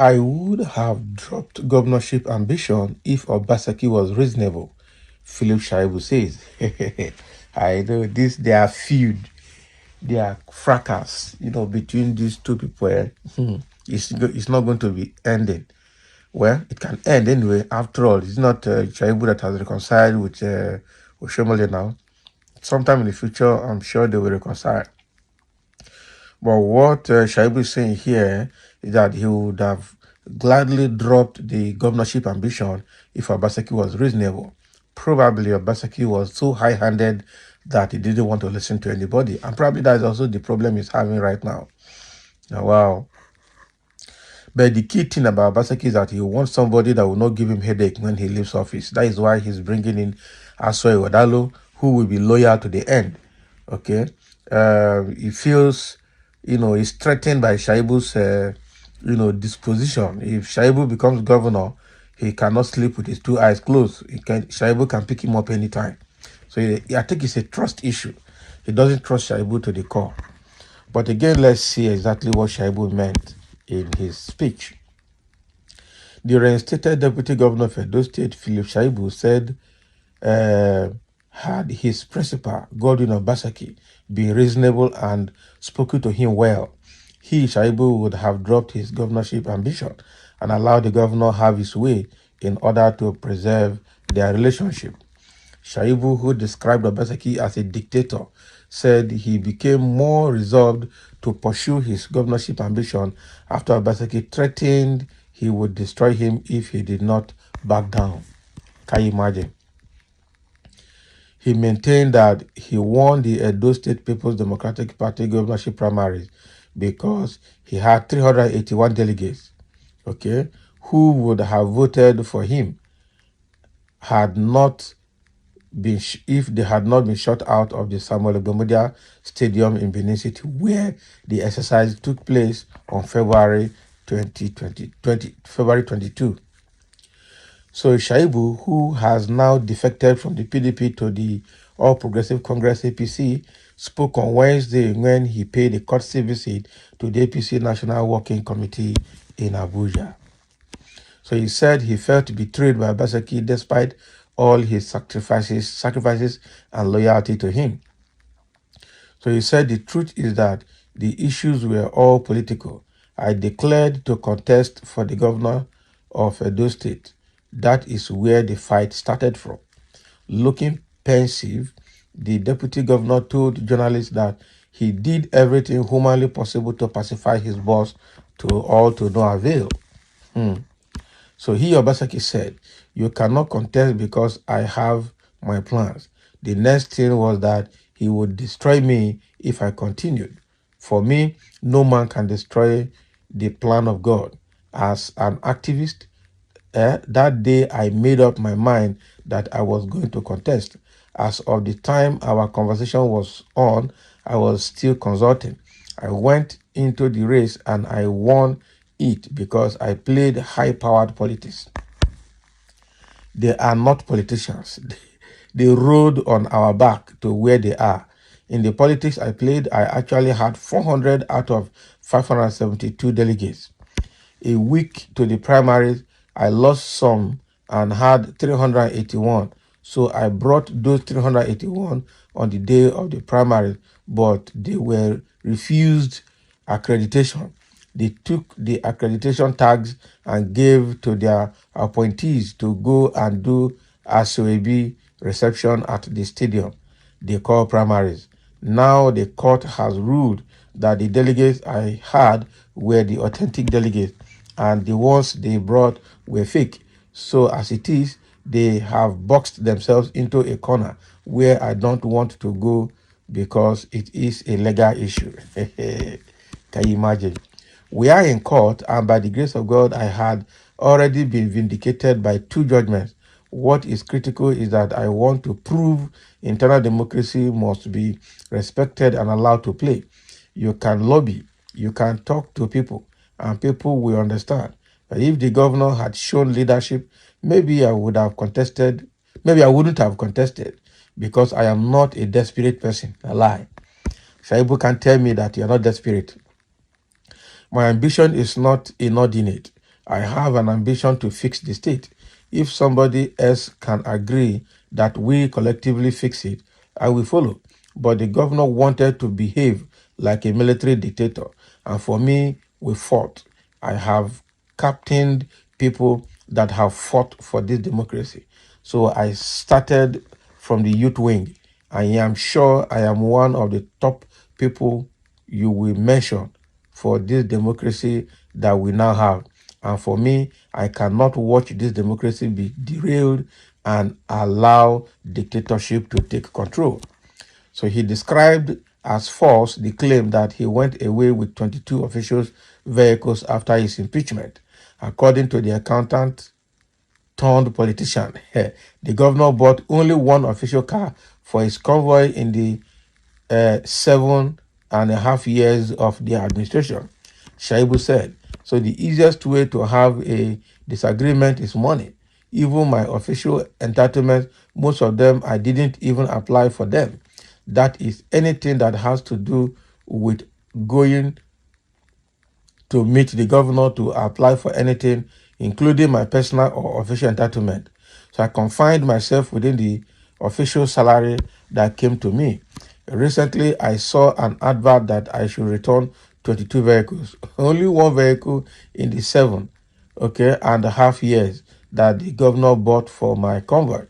I would have dropped governorship ambition if Obaseki was reasonable, Philip Shaibu says. I know this, they are feud, they are fracas, between these two people. It's not going to be ending. Well, it can end anyway. After all, it's not Shaibu that has reconciled with Oshomole now. Sometime in the future, I'm sure they will reconcile. But what Shaibu is saying here is that he would have gladly dropped the governorship ambition if Obaseki was reasonable. Probably Obaseki was so high-handed that he didn't want to listen to anybody. And probably that is also the problem he's having right now. Wow. But the key thing about Obaseki is that he wants somebody that will not give him headache when he leaves office. That is why he's bringing in Asoy Wadalo, who will be loyal to the end. Okay? He feels, he's threatened by Shaibu's, disposition. If Shaibu becomes governor, he cannot sleep with his two eyes closed. Shaibu can pick him up anytime. So I think it's a trust issue. He doesn't trust Shaibu to the core. But again, let's see exactly what Shaibu meant in his speech. The reinstated Deputy Governor of Edo State, Philip Shaibu, said had his principal, Godwin Obaseki, been reasonable and spoken to him well, he, Shaibu, would have dropped his governorship ambition and allowed the governor have his way in order to preserve their relationship. Shaibu, who described Obaseki as a dictator, said he became more resolved to pursue his governorship ambition after Obaseki threatened he would destroy him if he did not back down. Can you imagine? He maintained that he won the Edo State People's Democratic Party governorship primaries because he had 381 delegates, okay, who would have voted for him had not been if they had not been shut out of the Samuel Egbemudia Stadium in Benin City, where the exercise took place on February 22. So Shaibu, who has now defected from the PDP to the All Progressive Congress APC, spoke on Wednesday when he paid a courtesy visit to the APC National Working Committee in Abuja. So he said he felt betrayed by Obaseki despite all his sacrifices and loyalty to him. So he said the truth is that the issues were all political. I declared to contest for the governor of Edo State. That is where the fight started from. Looking pensive, the deputy governor told journalists that he did everything humanly possible to pacify his boss, to no avail. So he, Obaseki, said, "You cannot contest because I have my plans." The next thing was that he would destroy me if I continued. For me, no man can destroy the plan of God. As an activist, that day I made up my mind that I was going to contest. As of the time our conversation was on, I was still consulting. I went into the race and I won it because I played high-powered politics. They are not politicians. They rode on our back to where they are. In the politics I played, I actually had 400 out of 572 delegates. A week to the primaries, I lost some and had 381. So I brought those 381 on the day of the primaries, but they were refused accreditation. They took the accreditation tags and gave to their appointees to go and do ASOEB reception at the stadium they call primaries. Now the court has ruled that the delegates I had were the authentic delegates and the ones they brought were fake. So as it is, they have boxed themselves into a corner where I don't want to go because it is a legal issue. Can you imagine? We are in court, and by the grace of God, I had already been vindicated by 2 judgments. What is critical is that I want to prove internal democracy must be respected and allowed to play. You can lobby, you can talk to people, and people will understand. But if the governor had shown leadership, maybe I would have contested, maybe I wouldn't have contested because I am not a desperate person. A lie. Shaibu can tell me that you're not desperate. My ambition is not inordinate. I have an ambition to fix the state. If somebody else can agree that we collectively fix it, I will follow. But the governor wanted to behave like a military dictator. And for me, we fought. I have captained people that have fought for this democracy. So I started from the youth wing. I am sure I am one of the top people you will mention for this democracy that we now have. And for me, I cannot watch this democracy be derailed and allow dictatorship to take control. So he described as false the claim that he went away with 22 officials' vehicles after his impeachment. According to the accountant turned politician, the governor bought only one official car for his convoy in the 7.5 years of their administration. Shaibu said, so the easiest way to have a disagreement is money. Even my official entitlements, most of them, I didn't even apply for them. That is anything that has to do with going to meet the governor to apply for anything, including my personal or official entitlement. So I confined myself within the official salary that came to me. Recently, I saw an advert that I should return 22 vehicles. Only one vehicle in the 7.5 years that the governor bought for my convoy.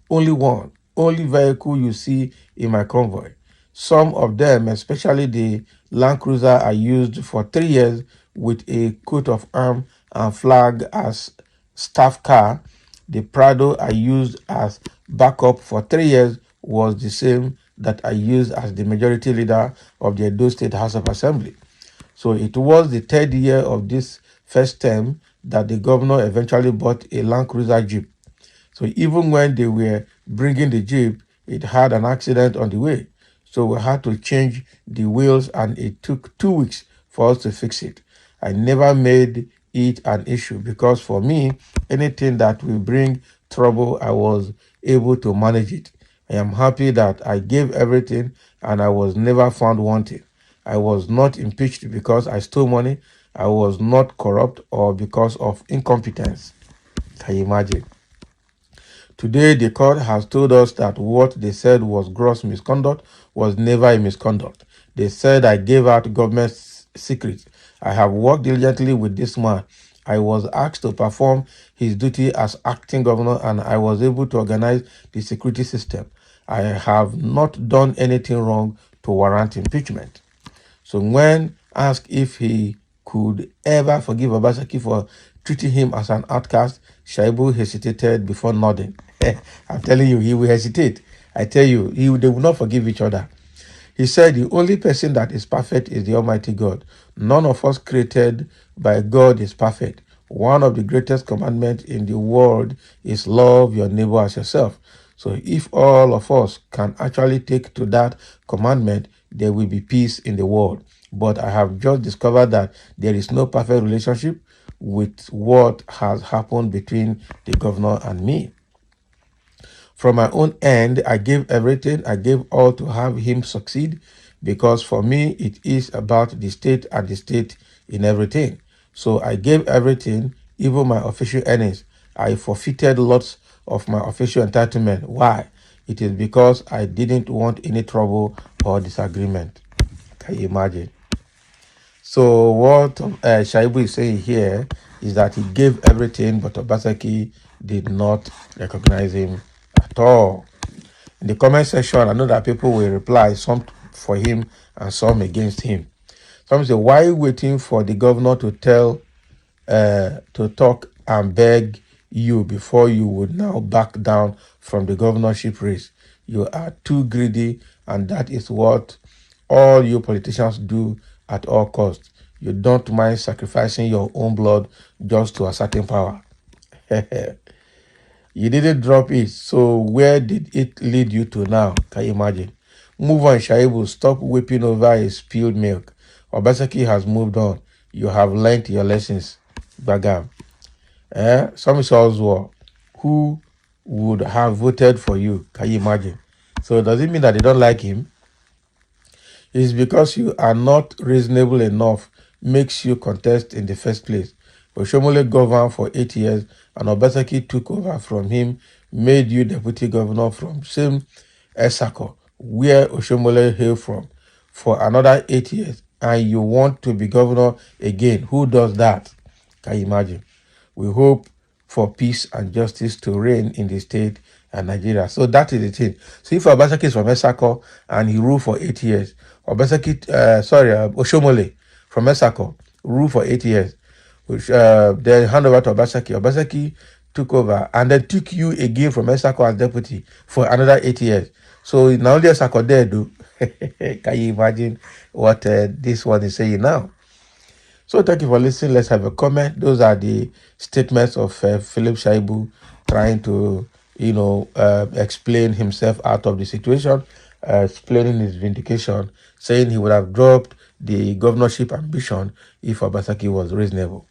Only one. Only vehicle you see in my convoy. Some of them, especially the Land Cruiser, are used for 3 years with a coat of arms and flag as staff car. The Prado I used as backup for 3 years was the same that I used as the majority leader of the Edo State House of Assembly. So it was the 3rd year of this first term that the governor eventually bought a Land Cruiser Jeep. So even when they were bringing the Jeep, it had an accident on the way. So we had to change the wheels and it took 2 weeks for us to fix it. I never made it an issue because for me, anything that will bring trouble, I was able to manage it. I am happy that I gave everything and I was never found wanting. I was not impeached because I stole money. I was not corrupt or because of incompetence. Can you imagine? Today, the court has told us that what they said was gross misconduct was never a misconduct. They said I gave out government secrets. I have worked diligently with this man. I was asked to perform his duty as acting governor and I was able to organize the security system. I have not done anything wrong to warrant impeachment. So when asked if he could ever forgive Obaseki for treating him as an outcast, Shaibu hesitated before nodding. I'm telling you, he will hesitate. I tell you, they will not forgive each other. He said, the only person that is perfect is the Almighty God. None of us created by God is perfect. One of the greatest commandments in the world is love your neighbor as yourself. So if all of us can actually take to that commandment, there will be peace in the world. But I have just discovered that there is no perfect relationship with what has happened between the governor and me. From my own end, I gave everything. I gave all to have him succeed because for me, it is about the state and the state in everything. So I gave everything, even my official earnings. I forfeited lots of my official entitlement. Why? It is because I didn't want any trouble or disagreement. Can you imagine? So what Shaibu is saying here is that he gave everything, but Obaseki did not recognize him at all. In the comment section, I know that people will reply, some for him and some against him. Some say, why are you waiting for the governor to to talk and beg you before you would now back down from the governorship race? You are too greedy, and that is what all you politicians do at all costs. You don't mind sacrificing your own blood just to a certain power. You didn't drop it, so where did it lead you to now? Can you imagine? Move on, Shaibu. Stop whipping over a spilled milk. Obaseki has moved on. You have learned your lessons. Bagam. Some is also who would have voted for you. Can you imagine? So does it mean that they don't like him? It's because you are not reasonable enough makes you contest in the first place. Oshomole governed for 8 years, and Obaseki took over from him, made you deputy governor from same Esako, where Oshomole hailed from, for another 8 years, and you want to be governor again. Who does that? Can you imagine? We hope for peace and justice to reign in the state and Nigeria. So that is the thing. So if Obaseki is from Esako and he ruled for 8 years, Oshomole from Esako ruled for 8 years, which then hand over to Obaseki. Obaseki took over and then took you again from Esako as deputy for another 8 years. So now only Esako there do. Can you imagine what this one is saying now? So thank you for listening. Let's have a comment. Those are the statements of Philip Shaibu trying to, explain himself out of the situation, explaining his vindication, saying he would have dropped the governorship ambition if Obaseki was reasonable.